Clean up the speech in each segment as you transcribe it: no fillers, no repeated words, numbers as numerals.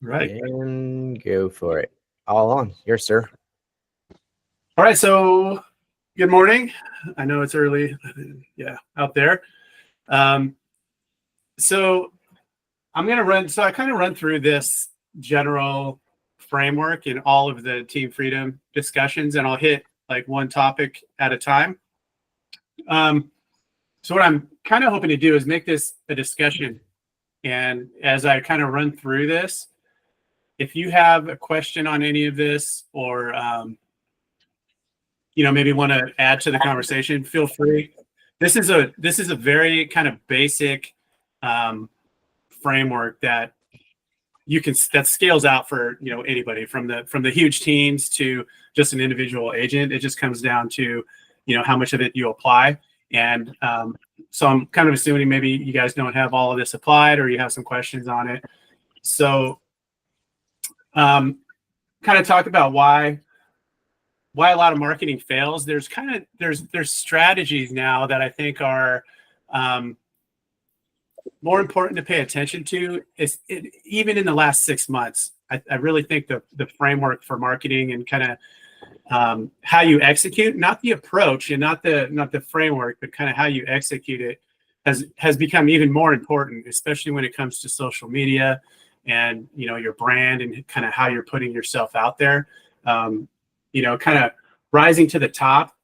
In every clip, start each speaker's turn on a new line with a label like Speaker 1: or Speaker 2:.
Speaker 1: Right.
Speaker 2: And go for it. All on. Yes, sir.
Speaker 1: All right. So good morning. I know it's early. Yeah, out there. Um, so I'm going to run. So I kind of run through this general framework in all of the Team Freedom discussions, and I'll hit like one topic at a time. So what I'm kind of hoping to do is make this a discussion. And as I kind of run through this, if you have a question on any of this, or maybe want to add to the conversation, feel free. This is a very kind of basic framework that that scales out for anybody, from the huge teams to just an individual agent. It just comes down to how much of it you apply. And so I'm kind of assuming maybe you guys don't have all of this applied, or you have some questions on it. So kind of talk about why a lot of marketing fails. There's strategies now that I think are more important to pay attention to. Even in the last 6 months, I really think the framework for marketing and kind of how you execute, not the approach and not the framework, but kind of how you execute it has become even more important, especially when it comes to social media and your brand and kind of how you're putting yourself out there. Kind of rising to the top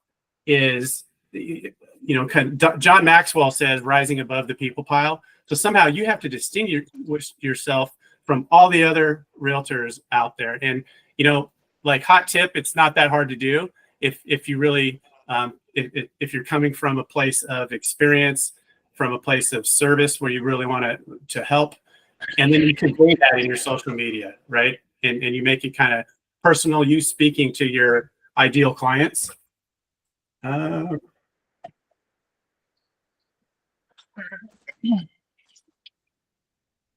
Speaker 1: is, John Maxwell says, rising above the people pile. So somehow you have to distinguish yourself from all the other realtors out there. And, like, hot tip, it's not that hard to do if you really, if you're coming from a place of experience, from a place of service where you really want to help. And then you convey that in your social media, right? And you make it kind of personal, you speaking to your ideal clients.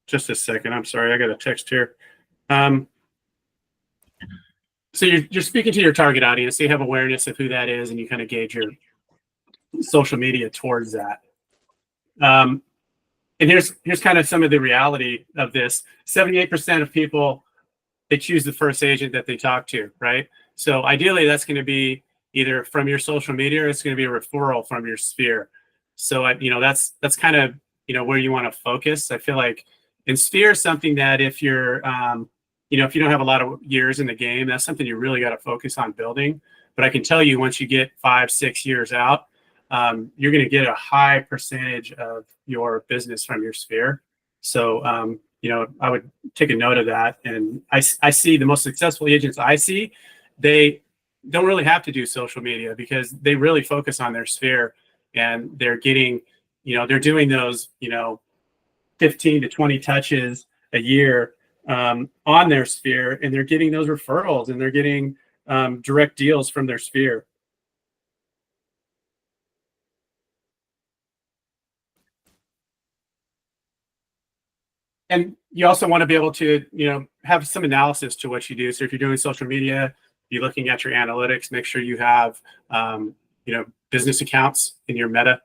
Speaker 1: Just a second. I'm sorry. I got a text here. So you're speaking to your target audience. So you have awareness of who that is, and you kind of gauge your social media towards that. And here's kind of some of the reality of this. 78% of people, they choose the first agent that they talk to, right? So ideally, that's going to be either from your social media, or it's going to be a referral from your sphere. So that's kind of where you want to focus. I feel like in sphere, something that if you're if you don't have a lot of years in the game, that's something you really got to focus on building. But I can tell you, once you get 5-6 years out, you're going to get a high percentage of your business from your sphere. So I would take a note of that. And I see the most successful agents I see, they don't really have to do social media, because they really focus on their sphere, and they're getting, they're doing those, 15 to 20 touches a year on their sphere, and they're getting those referrals, and they're getting direct deals from their sphere. And you also want to be able to, have some analysis to what you do. So if you're doing social media, you're looking at your analytics, make sure you have, business accounts in your Meta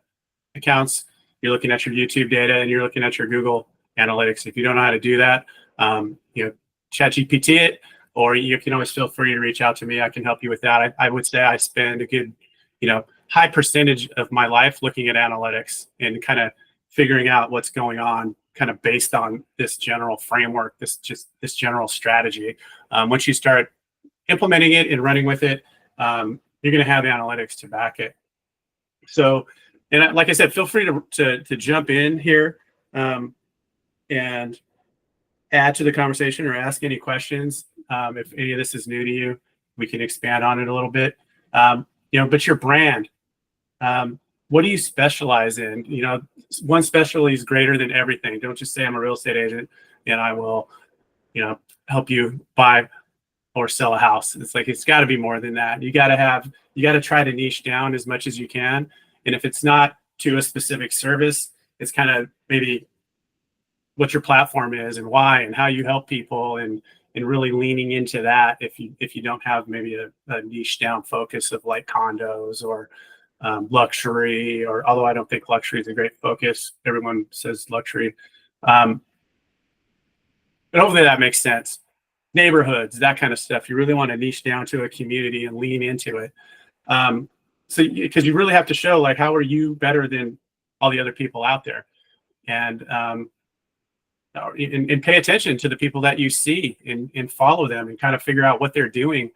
Speaker 1: accounts. You're looking at your YouTube data, and you're looking at your Google analytics. If you don't know how to do that, ChatGPT it, or you can always feel free to reach out to me. I can help you with that. I would say I spend a good, high percentage of my life looking at analytics and kind of figuring out what's going on, kind of based on this general framework, this general strategy. Once you start implementing it and running with it, you're going to have analytics to back it. So, and like I said, feel free to jump in here and add to the conversation, or ask any questions. If any of this is new to you, we can expand on it a little bit. But your brand, what do you specialize in? One specialty is greater than everything. Don't just say I'm a real estate agent and I will, help you buy or sell a house. It's like, it's got to be more than that. You got to try to niche down as much as you can. And if it's not to a specific service, it's kind of maybe what your platform is and why, and how you help people, and really leaning into that. If you don't have maybe a niche down focus of like condos or luxury, or although I don't think luxury is a great focus, everyone says luxury. But hopefully that makes sense. Neighborhoods, that kind of stuff. You really want to niche down to a community and lean into it. So because you really have to show, like, how are you better than all the other people out there? And pay attention to the people that you see and follow them and kind of figure out what they're doing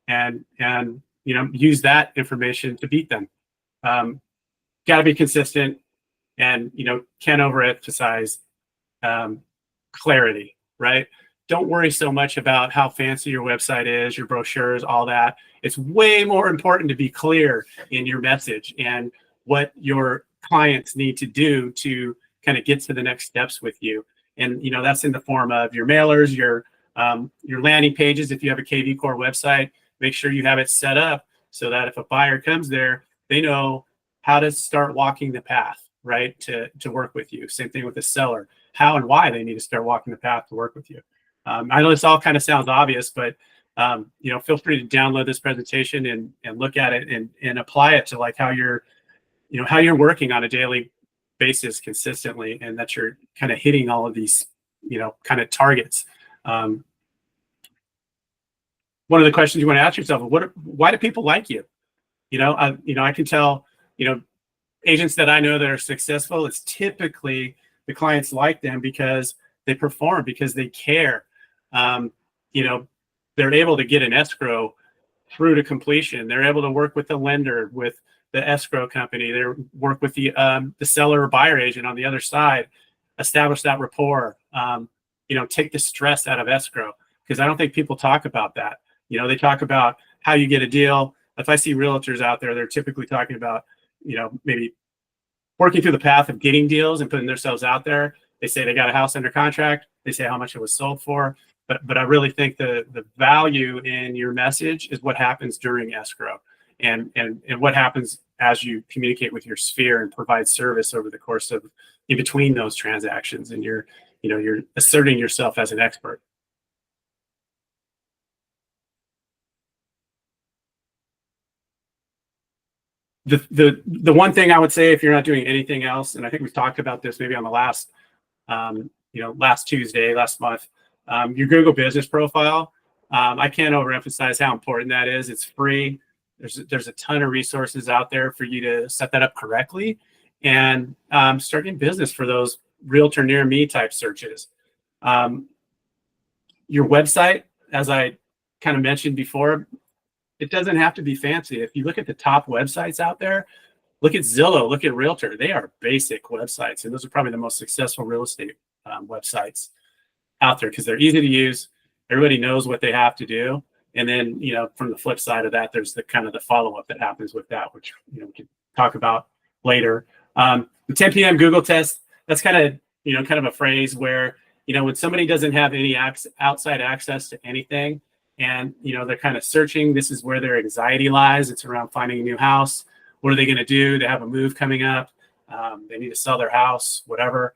Speaker 1: and use that information to beat them. Got to be consistent and can't overemphasize clarity, right? Don't worry so much about how fancy your website is, your brochures, all that. It's way more important to be clear in your message and what your clients need to do to kind of get to the next steps with you. And that's in the form of your mailers, your landing pages. If you have a KV Core website, make sure you have it set up so that if a buyer comes there, they know how to start walking the path, right, to work with you. Same thing with the seller, how and why they need to start walking the path to work with you. I know this all kind of sounds obvious, but feel free to download this presentation and look at it and apply it to like how you're working on a daily basis consistently, and that you're kind of hitting all of these kind of targets. One of the questions you want to ask yourself is why do people like you? I can tell agents that I know that are successful, it's typically the clients like them because they perform, because they care. They're able to get an escrow through to completion. They're able to work with the lender, with the escrow company. They work with the seller or buyer agent on the other side, establish that rapport, take the stress out of escrow. Because I don't think people talk about that. They talk about how you get a deal. If I see realtors out there, they're typically talking about, maybe working through the path of getting deals and putting themselves out there. They say they got a house under contract. They say how much it was sold for. But I really think the value in your message is what happens during escrow and what happens as you communicate with your sphere and provide service over the course of in between those transactions, and you're asserting yourself as an expert. The one thing I would say, if you're not doing anything else, and I think we've talked about this maybe on the last Tuesday, last month, your Google business profile. I can't overemphasize how important that is. It's free. There's a ton of resources out there for you to set that up correctly and start getting business for those realtor near me type searches. Your website, as I kind of mentioned before, it doesn't have to be fancy. If you look at the top websites out there, look at Zillow, look at Realtor. They are basic websites, and those are probably the most successful real estate websites out there because they're easy to use. Everybody knows what they have to do. And then, from the flip side of that, there's the kind of the follow-up that happens with that, which, we can talk about later. The 10 p.m. Google test, that's kind of a phrase where, when somebody doesn't have any outside access to anything and, they're kind of searching, this is where their anxiety lies. It's around finding a new house. What are they going to do? They have a move coming up. They need to sell their house, whatever.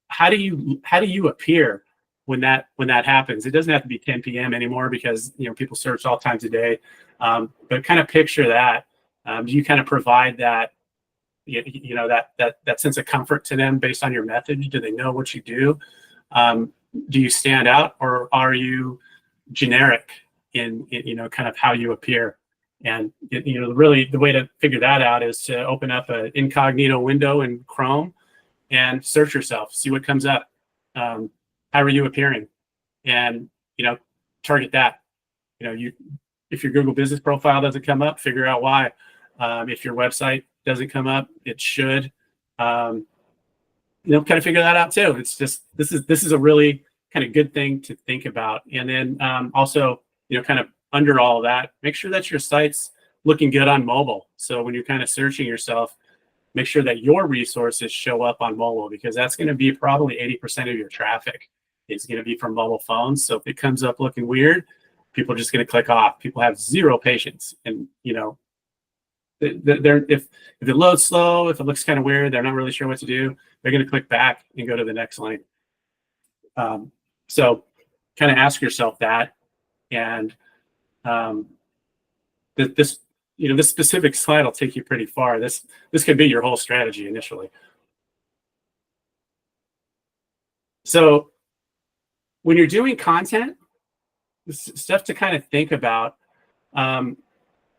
Speaker 1: How do you appear when that happens? It doesn't have to be 10 p.m. anymore because people search all times a day. But kind of picture that. Do you kind of provide that that sense of comfort to them based on your message? Do they know what you do? Do you stand out, or are you generic in kind of how you appear? And really the way to figure that out is to open up an incognito window in Chrome and search yourself, see what comes up. How are you appearing? And target that. If your Google business profile doesn't come up, figure out why. If your website doesn't come up, it should. Kind of figure that out too. It's just this is a really kind of good thing to think about. And then also, kind of under all of that, make sure that your site's looking good on mobile. So when you're kind of searching yourself, make sure that your resources show up on mobile, because that's going to be probably 80% of your traffic is going to be from mobile phones. So if it comes up looking weird, people are just going to click off. People have zero patience, and if it loads slow, if it looks kind of weird, they're not really sure what to do. They're going to click back and go to the next link. So kind of ask yourself that, and this specific slide will take you pretty far. This could be your whole strategy initially. So when you're doing content, stuff to kind of think about.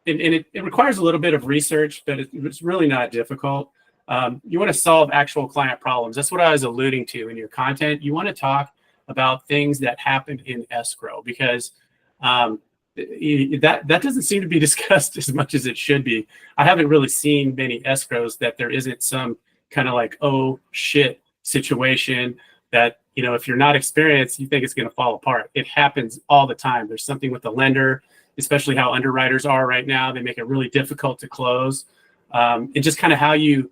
Speaker 1: It requires a little bit of research, but it's really not difficult. You want to solve actual client problems. That's what I was alluding to in your content. You want to talk about things that happen in escrow, because that doesn't seem to be discussed as much as it should be. I haven't really seen many escrows that there isn't some kind of like, oh shit situation that, if you're not experienced, you think it's going to fall apart. It happens all the time. There's something with the lender, especially how underwriters are right now. They make it really difficult to close. And just kind of how you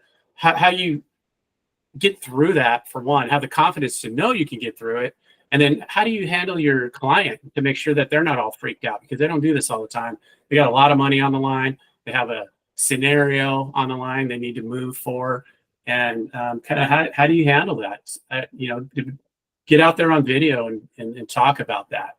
Speaker 1: get through that, for one, have the confidence to know you can get through it. And then how do you handle your client to make sure that they're not all freaked out, because they don't do this all the time. They got a lot of money on the line. They have a scenario on the line they need to move for. And kind of how do you handle that? Get out there on video and talk about that.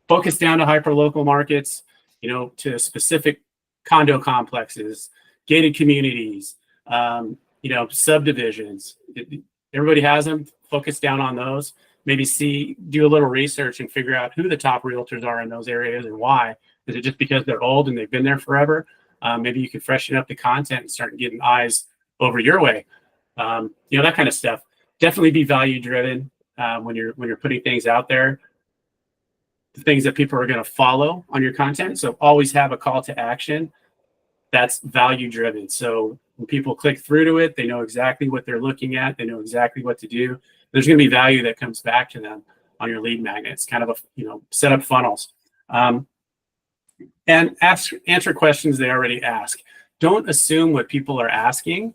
Speaker 1: Focus down to hyper-local markets, to specific condo complexes, gated communities, subdivisions. Everybody has them. Focus down on those. Maybe do a little research and figure out who the top realtors are in those areas and why. Is it just because they're old and they've been there forever? Maybe you can freshen up the content and start getting eyes over your way. That kind of stuff. Definitely be value driven when you're putting things out there. The things that people are going to follow on your content. So always have a call to action that's value driven. So when people click through to it, they know exactly what they're looking at. They know exactly what to do. There's going to be value that comes back to them on your lead magnets. Kind of set up funnels, and answer questions they already ask. Don't assume what people are asking.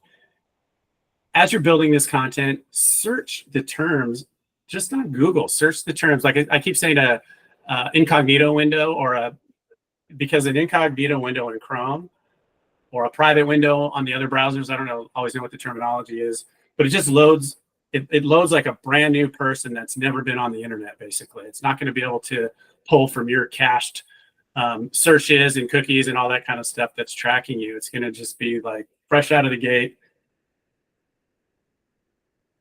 Speaker 1: As you're building this content, search the terms just on Google. Search the terms. Like I keep saying, a incognito window because an incognito window in Chrome or a private window on the other browsers, I don't always know what the terminology is, but it just loads. It loads like a brand new person that's never been on the internet. Basically, it's not going to be able to pull from your cached searches and cookies and all that kind of stuff that's tracking you. It's going to just be like fresh out of the gate.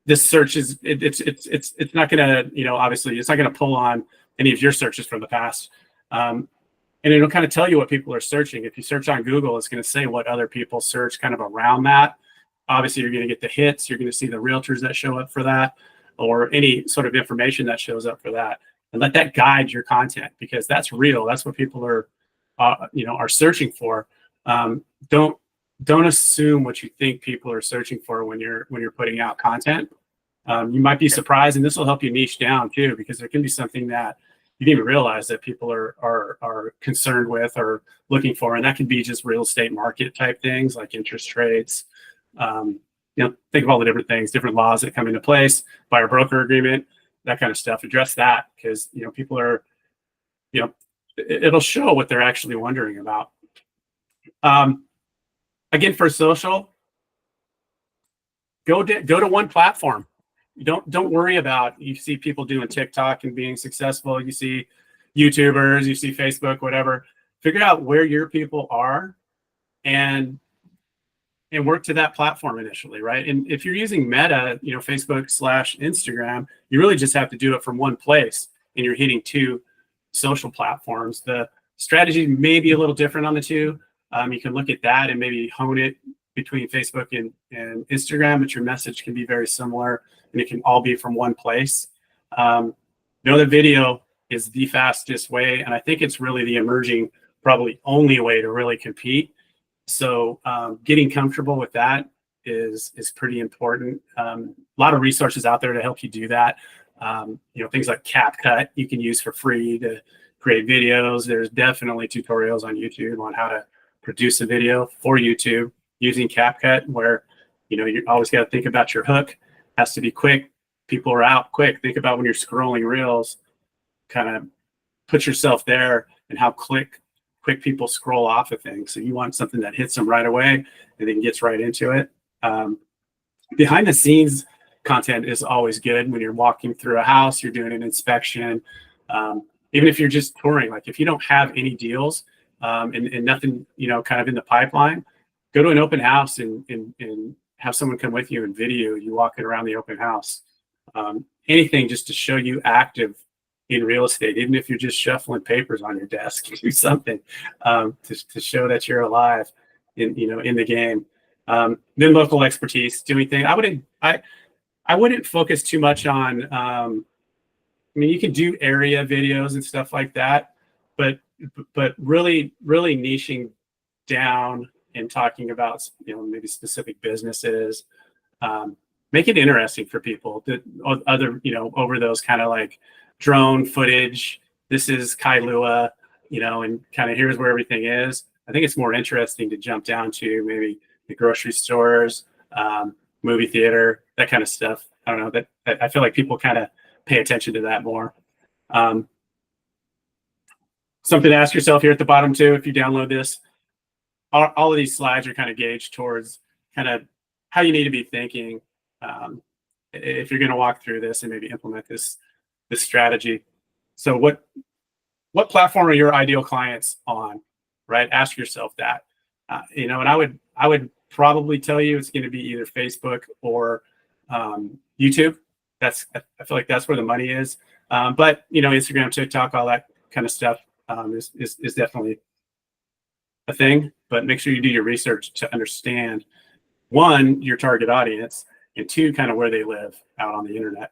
Speaker 1: This search is it's not going to, obviously it's not going to pull on any of your searches from the past. And it'll kind of tell you what people are searching. If you search on Google, it's going to say what other people search kind of around that. Obviously, you're going to get the hits. You're going to see the realtors that show up for that, or any sort of information that shows up for that. And let that guide your content, because that's real. That's what people are searching for. Don't assume what you think people are searching for when you're putting out content. You might be surprised, and this will help you niche down too, because there can be something that you didn't even realize that people are concerned with or looking for, and that can be just real estate market type things like interest rates. Think of all the different things, different laws that come into place, buyer broker agreement, that kind of stuff. Address that, because people are, it'll show what they're actually wondering about. Again, for social, go to one platform. Don't worry about, you see people doing TikTok and being successful. You see YouTubers, you see Facebook, whatever. Figure out where your people are and work to that platform initially, right? And if you're using Meta, Facebook/Instagram, you really just have to do it from one place, and you're hitting two social platforms. The strategy may be a little different on the two. You can look at that and maybe hone it between Facebook and Instagram, but your message can be very similar, and it can all be from one place. Know that video is the fastest way, and I think it's really the emerging, probably only way to really compete. So getting comfortable with that is pretty important. A lot of resources out there to help you do that. Things like CapCut you can use for free to create videos. There's definitely tutorials on YouTube on how to produce a video for YouTube using CapCut, where you always got to think about your hook. Has to be quick. People are out quick. Think about when you're scrolling reels, kind of put yourself there and how quick people scroll off of things. So you want something that hits them right away and then gets right into it. Behind the scenes content is always good when you're walking through a house, you're doing an inspection. Even if you're just touring, like if you don't have any deals and nothing, kind of in the pipeline, go to an open house and have someone come with you and video you walking around the open house. Anything just to show you active in real estate, even if you're just shuffling papers on your desk, do something to show that you're alive in the game. Then local expertise, do anything. I wouldn't focus too much on. I mean, you can do area videos and stuff like that, but really niching down and talking about maybe specific businesses. Make it interesting for people that other over those kind of like drone footage. This is Kailua, and kind of here's where everything is. I think it's more interesting to jump down to maybe the grocery stores, movie theater, that kind of stuff. I don't know, that I feel like people kind of pay attention to that more. Something to ask yourself here at the bottom too, if you download this, all of these slides are kind of gauged towards kind of how you need to be thinking if you're going to walk through this and maybe implement this strategy. So what platform are your ideal clients on, right? Ask yourself that, and I would probably tell you it's going to be either Facebook or YouTube. I feel like that's where the money is. But Instagram, TikTok, all that kind of stuff is definitely a thing. But make sure you do your research to understand, one, your target audience, and two, kind of where they live out on the internet.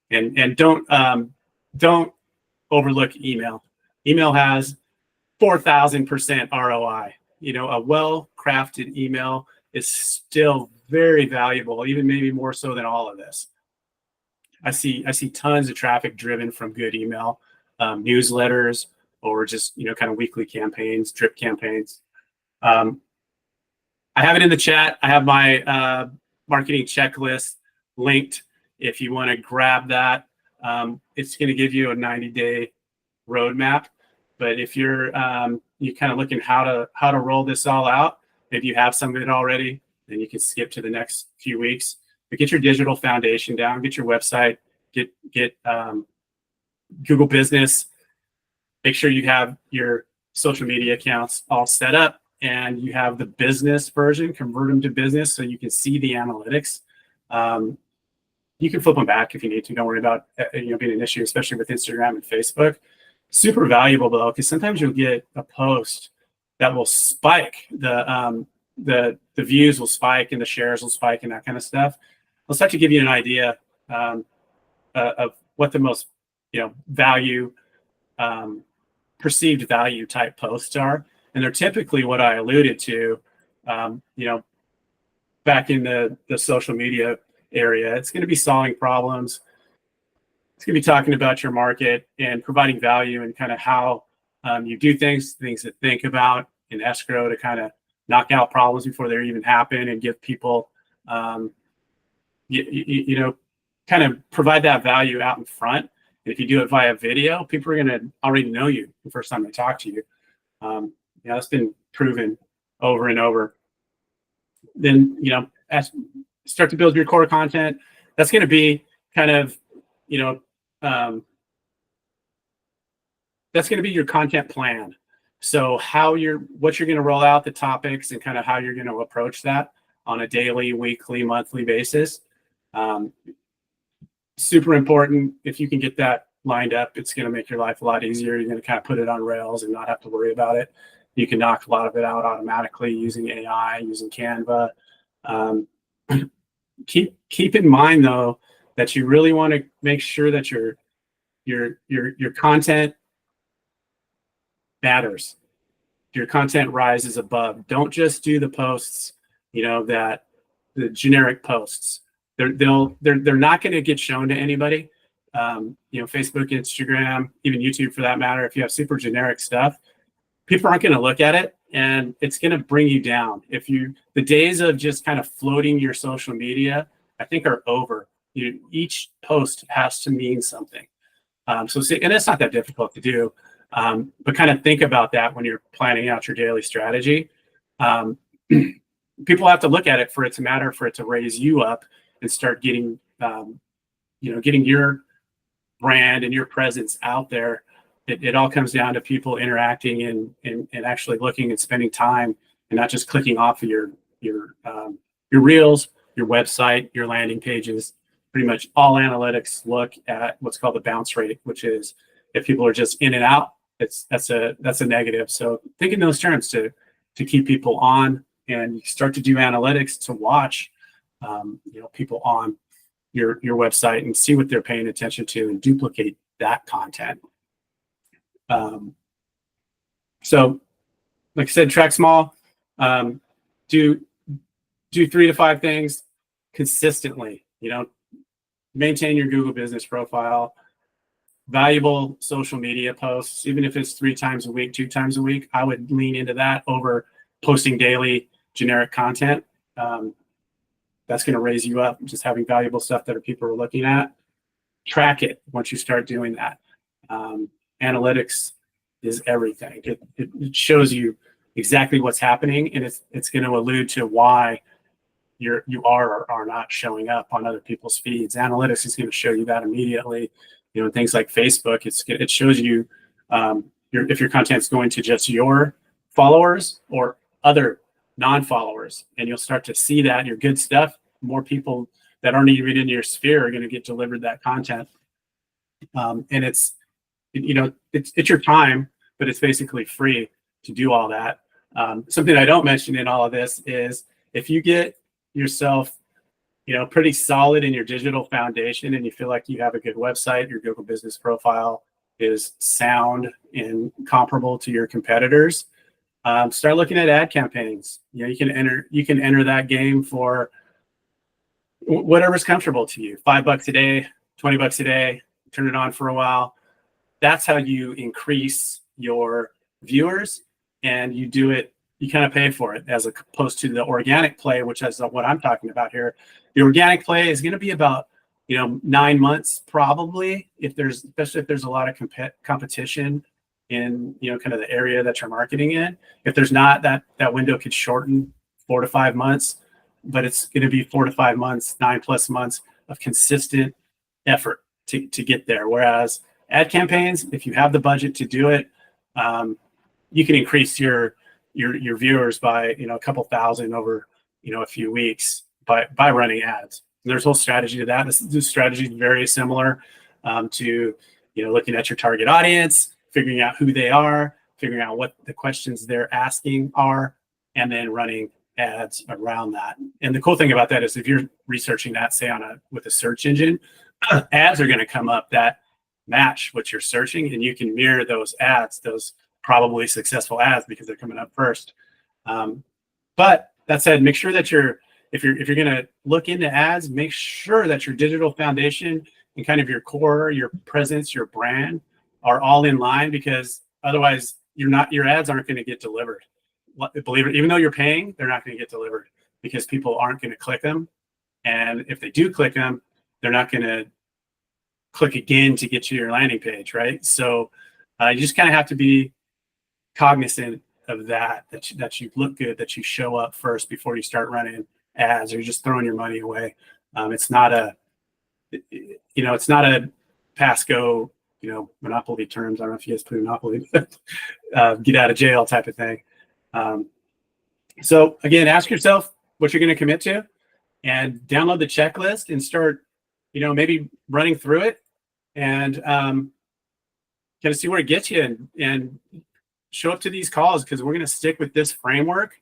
Speaker 1: And don't overlook email. Email has 4,000% ROI. A well-crafted email is still very valuable, even maybe more so than all of this. I see tons of traffic driven from good email, newsletters, or just kind of weekly campaigns, drip campaigns. I have it in the chat. I have my marketing checklist linked. If you want to grab that, it's going to give you a 90-day roadmap. But if you're kind of looking how to roll this all out, maybe you have some of it already, then you can skip to the next few weeks. But get your digital foundation down, get your website, get Google Business. Make sure you have your social media accounts all set up, and you have the business version. Convert them to business so you can see the analytics. You can flip them back if you need to. Don't worry about being an issue, especially with Instagram and Facebook. Super valuable though, because sometimes you'll get a post that will spike, the views will spike and the shares will spike and that kind of stuff. I'll start to give you an idea of what the most value, perceived value type posts are, and they're typically what I alluded to, back in the social media area. It's going to be solving problems. It's going to be talking about your market and providing value and kind of how you do things to think about in escrow to kind of knock out problems before they even happen and give people, kind of provide that value out in front. And if you do it via video, people are going to already know you the first time they talk to you. It's been proven over and over. Then, start to build your core content. That's going to be kind of, that's going to be your content plan. So what you're going to roll out, the topics, and kind of how you're going to approach that on a daily, weekly, monthly basis. Super important. If you can get that lined up, it's going to make your life a lot easier. You're going to kind of put it on rails and not have to worry about it. You can knock a lot of it out automatically using AI, using Canva. Keep in mind though that you really want to make sure that your content matters. Your content rises above. Don't just do the posts, that the generic posts. They're not going to get shown to anybody. Facebook, Instagram, even YouTube for that matter. If you have super generic stuff, people aren't going to look at it, and it's going to bring you down. The days of just kind of floating your social media, I think, are over. Each post has to mean something. And it's not that difficult to do, but kind of think about that when you're planning out your daily strategy. People have to look at it for it to matter, for it to raise you up and start getting your brand and your presence out there. It all comes down to people interacting and actually looking and spending time and not just clicking off of your reels, your website, your landing pages, pretty much all analytics look at what's called the bounce rate, which is if people are just in and out, that's a negative. So think in those terms to keep people on, and you start to do analytics to watch people on your website and see what they're paying attention to and duplicate that content. So like I said, track small, do 3 to 5 things consistently, maintain your Google business profile, valuable social media posts, even if it's 3 times a week, 2 times a week, I would lean into that over posting daily generic content. That's going to raise you up, just having valuable stuff that people are looking at. Track it once you start doing that. Analytics is everything. It shows you exactly what's happening, and it's going to allude to why you are or are not showing up on other people's feeds. Analytics is going to show you that immediately. Things like Facebook, it shows you if your content's going to just your followers or other non-followers, and you'll start to see that your good stuff, more people that aren't even in your sphere are going to get delivered that content. And it's your time, but it's basically free to do all that. Something I don't mention in all of this is if you get yourself pretty solid in your digital foundation and you feel like you have a good website, your Google business profile is sound and comparable to your competitors, start looking at ad campaigns. You can enter that game for whatever's comfortable to you. $5 a day, $20 a day, turn it on for a while. That's how you increase your viewers, and you do it, you kind of pay for it, as opposed to the organic play, which is what I'm talking about here. The organic play is going to be about 9 months probably, especially if there's a lot of competition in kind of the area that you're marketing in. If there's not, that window could shorten 4 to 5 months, but it's going to be 4 to 5 months, 9+ months of consistent effort to get there. Whereas ad campaigns, if you have the budget to do it, you can increase your viewers by a couple thousand over a few weeks by running ads. And there's a whole strategy to that. This strategy is very similar to looking at your target audience, figuring out who they are, figuring out what the questions they're asking are, and then running ads around that. And the cool thing about that is if you're researching that, say with a search engine, ads are going to come up that match what you're searching, and you can mirror those ads, those probably successful ads, because they're coming up first. But that said, make sure that if you're going to look into ads, make sure that your digital foundation and kind of your core, your presence, your brand are all in line, because otherwise your ads aren't going to get delivered. Believe it, even though you're paying, they're not going to get delivered because people aren't going to click them. And if they do click them, they're not going to click again to get to your landing page, right? So you just kind of have to be cognizant of that you look good, that you show up first before you start running ads, or you're just throwing your money away. It's not a pass go, monopoly terms. I don't know if you guys play Monopoly, but get out of jail type of thing. So again, ask yourself what you're going to commit to, and download the checklist and start, maybe running through it, and kind of see where it gets you, and show up to these calls, because we're going to stick with this framework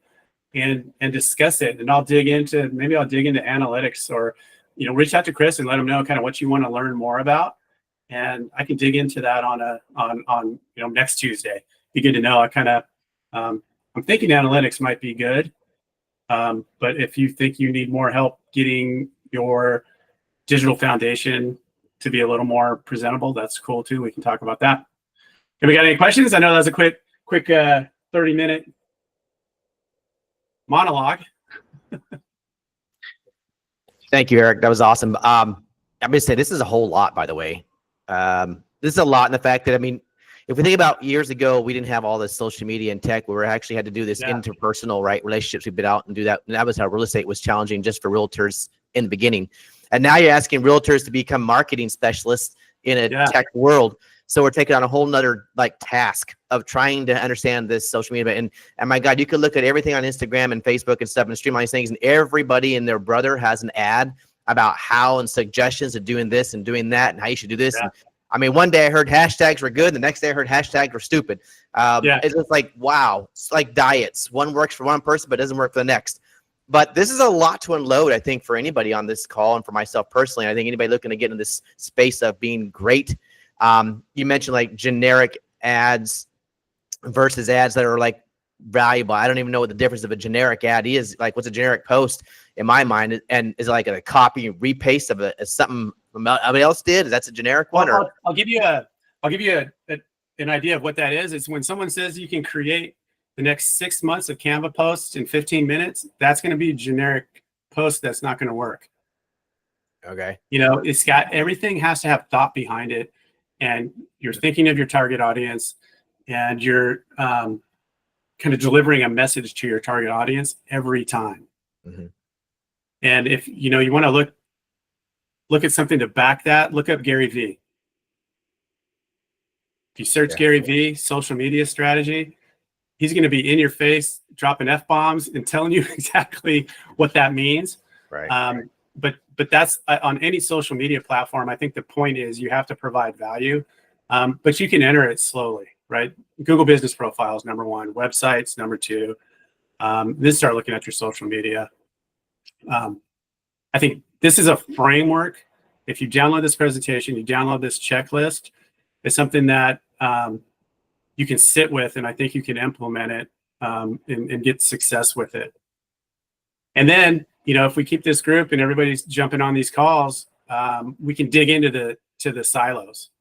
Speaker 1: and discuss it. And I'll dig into analytics, or reach out to Chris and let him know kind of what you want to learn more about, and I can dig into that on next Tuesday. Be good to know. I kind of I'm thinking analytics might be good, but if you think you need more help getting your digital foundation to be a little more presentable, that's cool too. We can talk about that. Have we got any questions? I know that was a quick 30-minute monologue.
Speaker 2: Thank you, Eric. That was awesome. I'm going to say this is a whole lot, by the way. This is a lot in the fact that, if we think about years ago, we didn't have all this social media and tech, where we actually had to do this interpersonal, relationships. We'd been out and do that. And that was how real estate was challenging just for realtors in the beginning. And now you're asking realtors to become marketing specialists in a tech world. So we're taking on a whole nother task of trying to understand this social media. And my God, you could look at everything on Instagram and Facebook and stuff and streamline these things, and everybody and their brother has an ad about how and suggestions of doing this and doing that and how you should do this.
Speaker 1: Yeah.
Speaker 2: And I mean, one day I heard hashtags were good. The next day I heard hashtags were stupid.
Speaker 1: Yeah.
Speaker 2: It's just like, wow. It's like diets. One works for one person, but doesn't work for the next. But this is a lot to unload, I think, for anybody on this call and for myself personally. I think anybody looking to get in this space of being great. You mentioned like generic ads versus ads that are like valuable. I don't even know what the difference of a generic ad is. Like, what's a generic post in my mind? And is it like a copy and repaste of something somebody else did? That's a generic one?
Speaker 1: Well, I'll give you an idea of what that is. It's when someone says you can create the next 6 months of Canva posts in 15 minutes. That's going to be a generic post that's not going to work.
Speaker 2: Okay.
Speaker 1: You know, it's got, everything has to have thought behind it, and you're thinking of your target audience, and you're kind of delivering a message to your target audience every time.
Speaker 2: Mm-hmm.
Speaker 1: And if you know you want to look at something to back that, look up Gary Vee. If you search Gary Vee social media strategy, he's going to be in your face, dropping F-bombs and telling you exactly what that means.
Speaker 2: Right.
Speaker 1: But that's on any social media platform. I think the point is you have to provide value, but you can enter it slowly, right? Google Business Profile is number one, websites number two. Then start looking at your social media. I think this is a framework. If you download this presentation, you download this checklist, it's something that you can sit with, and I think you can implement it and get success with it. And then, you know, if we keep this group and everybody's jumping on these calls, we can dig into the silos.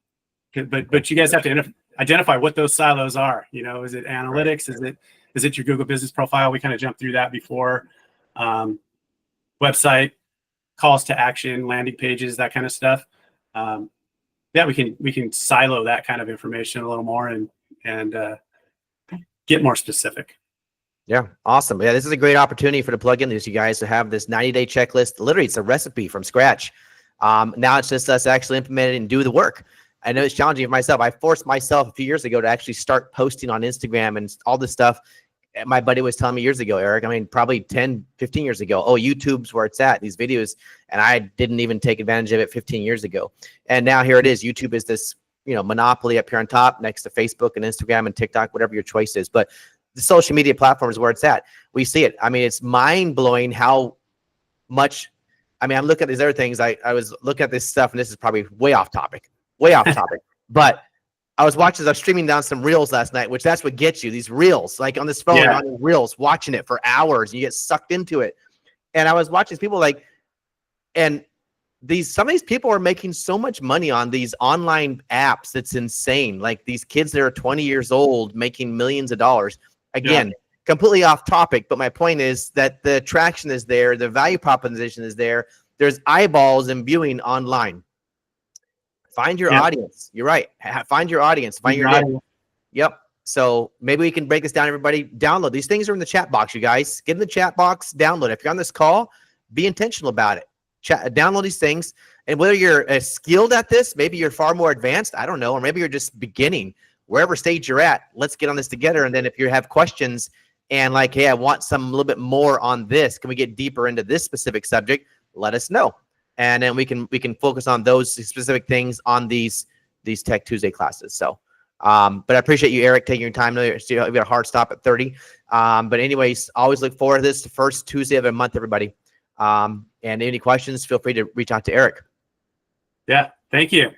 Speaker 1: But you guys have to identify what those silos are. You know, is it analytics? Is it your Google Business Profile? We kind of jumped through that before. Website, calls to action, landing pages, that kind of stuff. Yeah, we can silo that kind of information a little more and get more specific.
Speaker 2: Yeah, awesome. Yeah, this is a great opportunity for the plug-in you guys to have this 90-day checklist. Literally, it's a recipe from scratch. Now it's just us actually implement it and do the work. I know it's challenging for myself. I forced myself a few years ago to actually start posting on Instagram and all this stuff. My buddy was telling me years ago, Eric, I mean, probably 10, 15 years ago, oh, YouTube's where it's at, these videos. And I didn't even take advantage of it 15 years ago. And now here it is. YouTube is this, you know, monopoly up here on top next to Facebook and Instagram and TikTok, whatever your choice is. But the social media platform is where it's at. We see it. I mean, it's mind blowing how much, I mean, I'm looking at these other things. I was looking at this stuff, and this is probably way off topic, but I was streaming down some reels last night, which that's what gets you, these reels, like on this phone, on these reels, watching it for hours, and you get sucked into it. And I was watching people like, and some of these people are making so much money on these online apps. That's insane. Like these kids that are 20 years old making millions of dollars. Again, completely off topic, but my point is that the traction is there. The value proposition is there. There's eyeballs and viewing online. Find your audience. You're right. Find your audience. Find your audience. Yep. So maybe we can break this down, everybody. Download. These things are in the chat box, you guys. Get in the chat box, download. If you're on this call, be intentional about it. Download these things. And whether you're skilled at this, maybe you're far more advanced, I don't know, or maybe you're just beginning. Wherever stage you're at, let's get on this together. And then if you have questions and like, hey, I want a little bit more on this, can we get deeper into this specific subject? Let us know. And then we can focus on those specific things on these Tech Tuesday classes. So, but I appreciate you, Eric, taking your time. You've got a hard stop at 30. But anyways, always look forward to this, the first Tuesday of the month, everybody. And any questions, feel free to reach out to Eric.
Speaker 1: Yeah, thank you.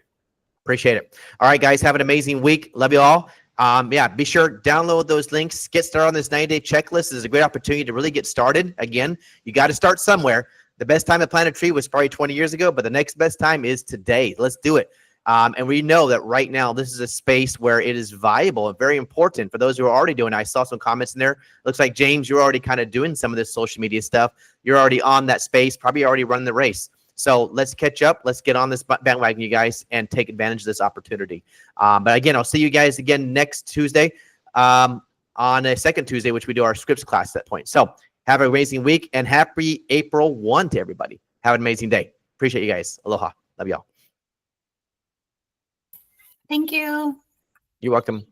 Speaker 2: Appreciate it. All right, guys, have an amazing week. Love you all. Yeah, be sure download those links. Get started on this 90-day checklist. This is a great opportunity to really get started. Again, you got to start somewhere. The best time to plant a tree was probably 20 years ago, but the next best time is today. Let's do it. And we know that right now, this is a space where it is viable and very important for those who are already doing it. I saw some comments in there. Looks like, James, you're already kind of doing some of this social media stuff. You're already on that space, probably already running the race. So let's catch up. Let's get on this bandwagon, you guys, and take advantage of this opportunity. But again, I'll see you guys again next Tuesday on a second Tuesday, which we do our scripts class at that point. So have an amazing week and happy April 1 to everybody. Have an amazing day. Appreciate you guys. Aloha. Love y'all.
Speaker 3: Thank you.
Speaker 2: You're welcome.